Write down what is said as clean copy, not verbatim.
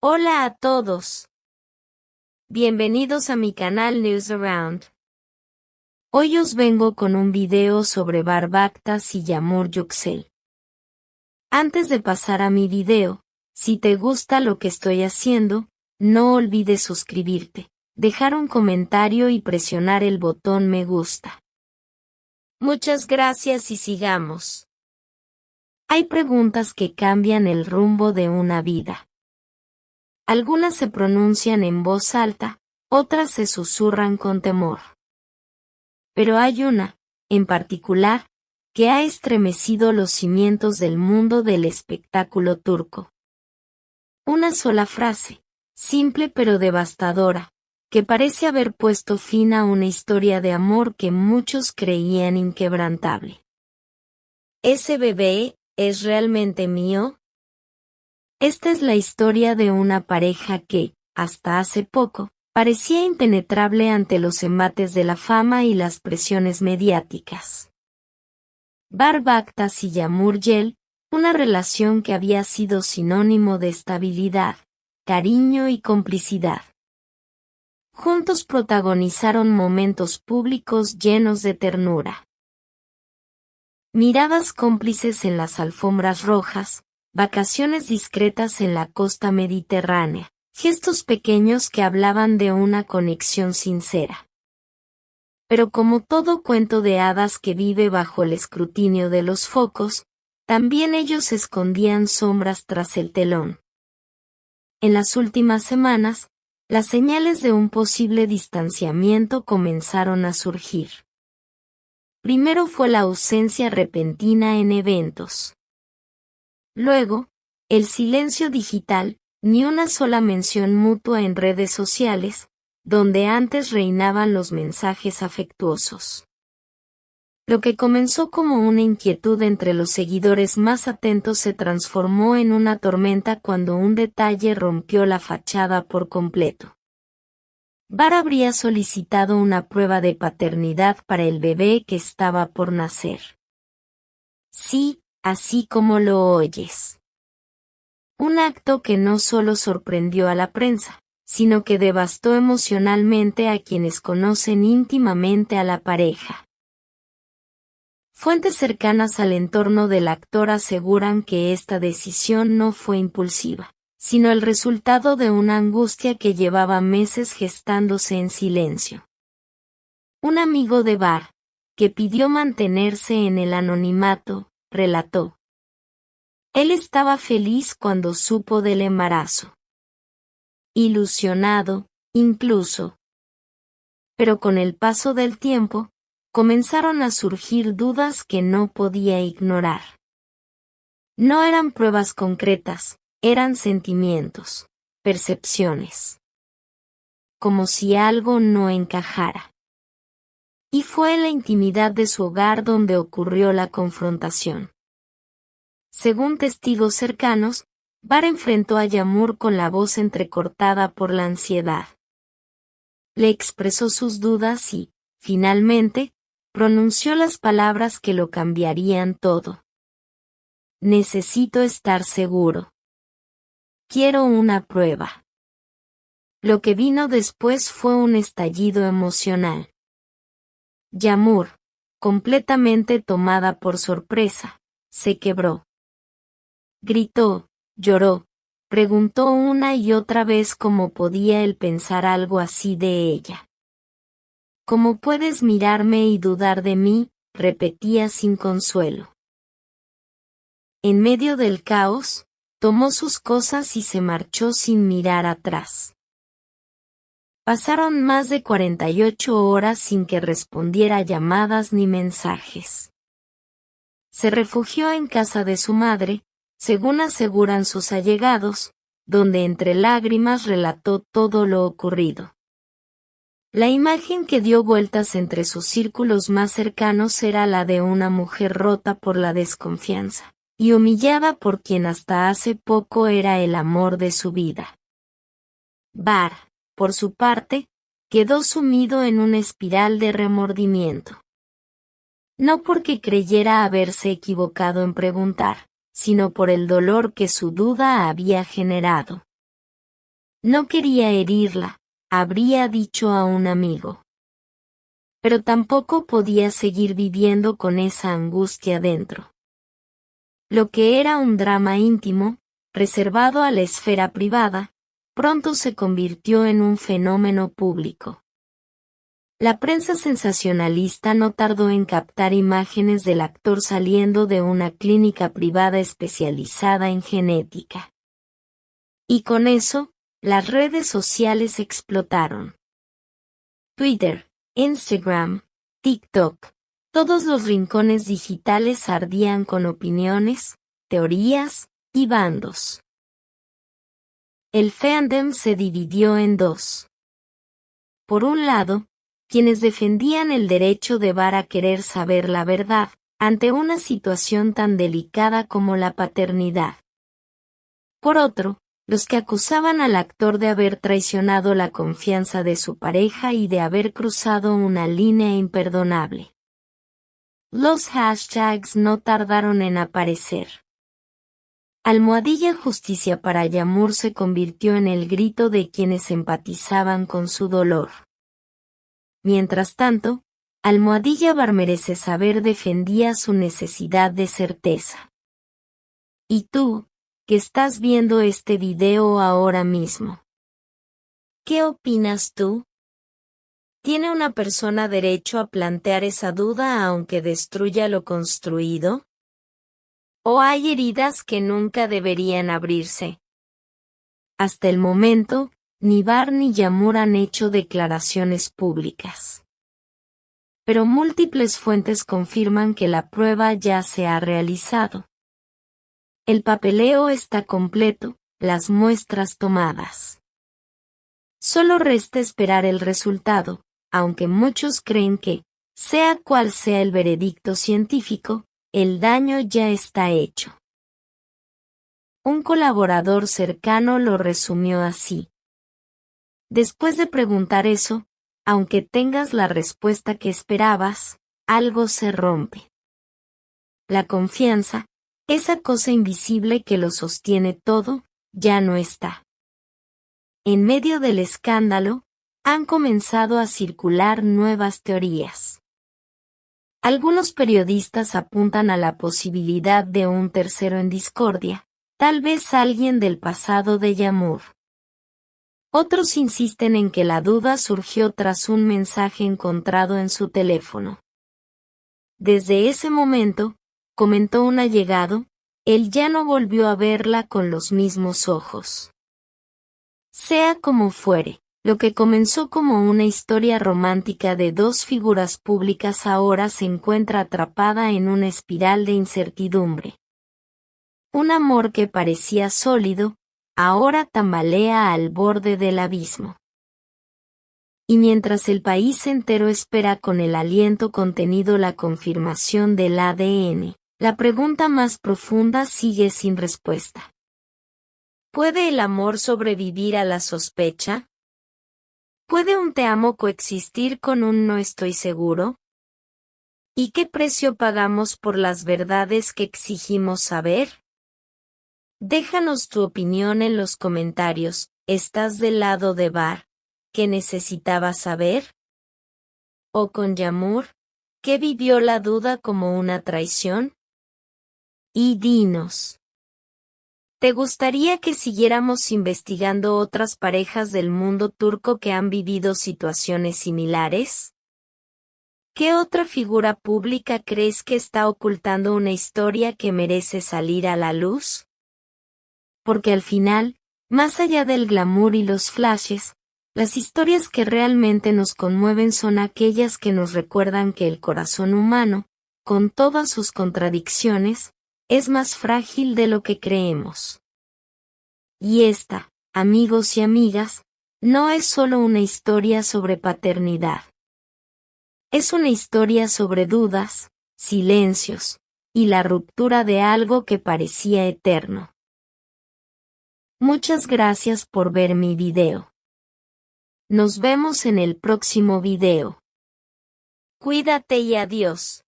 Hola a todos. Bienvenidos a mi canal News Around. Hoy os vengo con un video sobre Barbactas y Yamur Yüksel. Antes de pasar a mi video, si te gusta lo que estoy haciendo, no olvides suscribirte, dejar un comentario y presionar el botón me gusta. Muchas gracias y sigamos. Hay preguntas que cambian el rumbo de una vida. Algunas se pronuncian en voz alta, otras se susurran con temor. Pero hay una, en particular, que ha estremecido los cimientos del mundo del espectáculo turco. Una sola frase, simple pero devastadora, que parece haber puesto fin a una historia de amor que muchos creían inquebrantable. ¿Ese bebé es realmente mío? Esta es la historia de una pareja que, hasta hace poco, parecía impenetrable ante los embates de la fama y las presiones mediáticas. Barbactas y Yamur Yüksel, una relación que había sido sinónimo de estabilidad, cariño y complicidad. Juntos protagonizaron momentos públicos llenos de ternura. Miradas cómplices en las alfombras rojas, vacaciones discretas en la costa mediterránea, gestos pequeños que hablaban de una conexión sincera. Pero como todo cuento de hadas que vive bajo el escrutinio de los focos, también ellos escondían sombras tras el telón. En las últimas semanas, las señales de un posible distanciamiento comenzaron a surgir. Primero fue la ausencia repentina en eventos. Luego, el silencio digital, ni una sola mención mutua en redes sociales, donde antes reinaban los mensajes afectuosos. Lo que comenzó como una inquietud entre los seguidores más atentos se transformó en una tormenta cuando un detalle rompió la fachada por completo. Bar habría solicitado una prueba de paternidad para el bebé que estaba por nacer. Sí, así como lo oyes. Un acto que no solo sorprendió a la prensa, sino que devastó emocionalmente a quienes conocen íntimamente a la pareja. Fuentes cercanas al entorno del actor aseguran que esta decisión no fue impulsiva, sino el resultado de una angustia que llevaba meses gestándose en silencio. Un amigo de Bar, que pidió mantenerse en el anonimato, relató. Él estaba feliz cuando supo del embarazo. Ilusionado, incluso. Pero con el paso del tiempo, comenzaron a surgir dudas que no podía ignorar. No eran pruebas concretas, eran sentimientos, percepciones. Como si algo no encajara. Y fue en la intimidad de su hogar donde ocurrió la confrontación. Según testigos cercanos, Bar enfrentó a Yamur con la voz entrecortada por la ansiedad. Le expresó sus dudas y, finalmente, pronunció las palabras que lo cambiarían todo. Necesito estar seguro. Quiero una prueba. Lo que vino después fue un estallido emocional. Yamur, completamente tomada por sorpresa, se quebró. Gritó, lloró, preguntó una y otra vez cómo podía él pensar algo así de ella. ¿Cómo puedes mirarme y dudar de mí?, repetía sin consuelo. En medio del caos, tomó sus cosas y se marchó sin mirar atrás. Pasaron más de 48 horas sin que respondiera llamadas ni mensajes. Se refugió en casa de su madre, según aseguran sus allegados, donde entre lágrimas relató todo lo ocurrido. La imagen que dio vueltas entre sus círculos más cercanos era la de una mujer rota por la desconfianza, y humillada por quien hasta hace poco era el amor de su vida. Bar, por su parte, quedó sumido en una espiral de remordimiento. No porque creyera haberse equivocado en preguntar, sino por el dolor que su duda había generado. No quería herirla, habría dicho a un amigo. Pero tampoco podía seguir viviendo con esa angustia dentro. Lo que era un drama íntimo, reservado a la esfera privada, pronto se convirtió en un fenómeno público. La prensa sensacionalista no tardó en captar imágenes del actor saliendo de una clínica privada especializada en genética. Y con eso, las redes sociales explotaron. Twitter, Instagram, TikTok, todos los rincones digitales ardían con opiniones, teorías y bandos. El fandom se dividió en dos. Por un lado, quienes defendían el derecho de Bar a querer saber la verdad, ante una situación tan delicada como la paternidad. Por otro, los que acusaban al actor de haber traicionado la confianza de su pareja y de haber cruzado una línea imperdonable. Los hashtags no tardaron en aparecer. #Justicia para Yamur se convirtió en el grito de quienes empatizaban con su dolor. Mientras tanto, #Bar merece saber defendía su necesidad de certeza. ¿Y tú, que estás viendo este video ahora mismo? ¿Qué opinas tú? ¿Tiene una persona derecho a plantear esa duda aunque destruya lo construido? ¿O hay heridas que nunca deberían abrirse? Hasta el momento, ni Bar ni Yamur han hecho declaraciones públicas. Pero múltiples fuentes confirman que la prueba ya se ha realizado. El papeleo está completo, las muestras tomadas. Solo resta esperar el resultado, aunque muchos creen que, sea cual sea el veredicto científico, el daño ya está hecho. Un colaborador cercano lo resumió así. Después de preguntar eso, aunque tengas la respuesta que esperabas, algo se rompe. La confianza, esa cosa invisible que lo sostiene todo, ya no está. En medio del escándalo, han comenzado a circular nuevas teorías. Algunos periodistas apuntan a la posibilidad de un tercero en discordia, tal vez alguien del pasado de Yamur. Otros insisten en que la duda surgió tras un mensaje encontrado en su teléfono. Desde ese momento, comentó un allegado, él ya no volvió a verla con los mismos ojos. Sea como fuere, lo que comenzó como una historia romántica de dos figuras públicas ahora se encuentra atrapada en una espiral de incertidumbre. Un amor que parecía sólido, ahora tambalea al borde del abismo. Y mientras el país entero espera con el aliento contenido la confirmación del ADN, la pregunta más profunda sigue sin respuesta. ¿Puede el amor sobrevivir a la sospecha? ¿Puede un te amo coexistir con un no estoy seguro? ¿Y qué precio pagamos por las verdades que exigimos saber? Déjanos tu opinión en los comentarios. ¿Estás del lado de Bar, que necesitaba saber? ¿O con Yamur, que vivió la duda como una traición? Y dinos. ¿Te gustaría que siguiéramos investigando otras parejas del mundo turco que han vivido situaciones similares? ¿Qué otra figura pública crees que está ocultando una historia que merece salir a la luz? Porque al final, más allá del glamour y los flashes, las historias que realmente nos conmueven son aquellas que nos recuerdan que el corazón humano, con todas sus contradicciones, es más frágil de lo que creemos. Y esta, amigos y amigas, no es solo una historia sobre paternidad. Es una historia sobre dudas, silencios, y la ruptura de algo que parecía eterno. Muchas gracias por ver mi video. Nos vemos en el próximo video. Cuídate y adiós.